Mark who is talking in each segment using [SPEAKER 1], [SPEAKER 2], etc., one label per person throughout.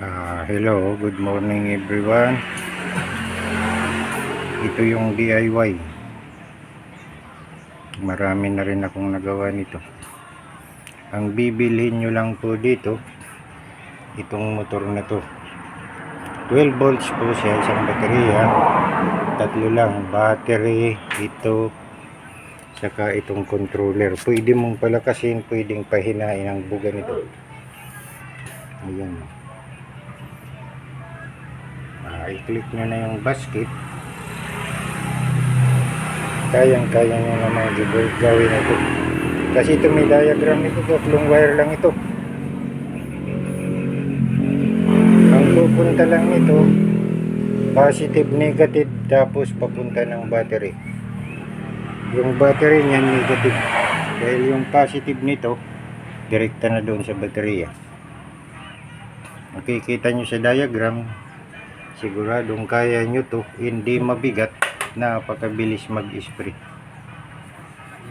[SPEAKER 1] Hello, good morning everyone. Ito yung DIY. Marami na rin akong nagawa nito. Ang bibilhin nyo lang po dito, itong motor na to. 12 volts po siya, isang baterya. Tatlo lang, battery, ito, saka itong controller. Pwede mong palakasin, pwedeng pahinain ang buga nito. Ayan. I-click nyo na yung basket. Kayang-kaya nyo naman gawin ito. Kasi ito may diagram ito, tatlong wire lang ito. Ang pupunta lang ito, positive, negative, tapos papunta ng battery. Yung battery niyan negative. Dahil yung positive nito, direkta na doon sa baterya. Makikita nyo sa diagram, siguradong kaya nyo to, hindi mabigat, napakabilis mag-spray.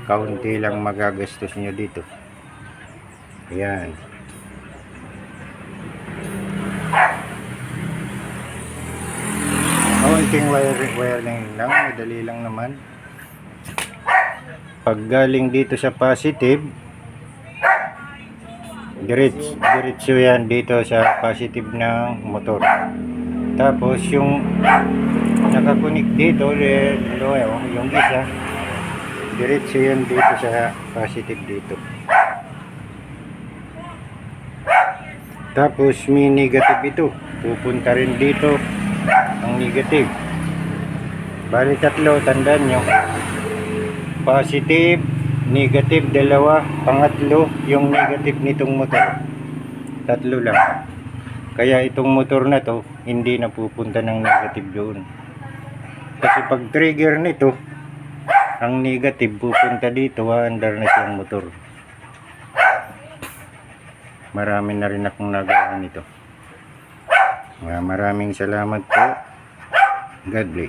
[SPEAKER 1] Kaunti lang magagastos nyo dito. Ayan. Kaunting wiring lang, madali lang naman. Pag galing dito sa positive, diretso yan dito sa positive ng motor. Tapos yung nakakunik dito, yung isa, diretso yan dito sa positive dito. Tapos may negative ito, pupunta rin dito ang negative. Bali tatlo, tandaan nyo, positive, negative dalawa, pangatlo yung negative nitong motor. Tatlo lang. Kaya itong motor na to, hindi na pupunta ng negative doon. Kasi pag trigger nito, ang negative pupunta dito, andar na siyang motor. Marami na rin akong nagawa nito. Maraming salamat po. God bless.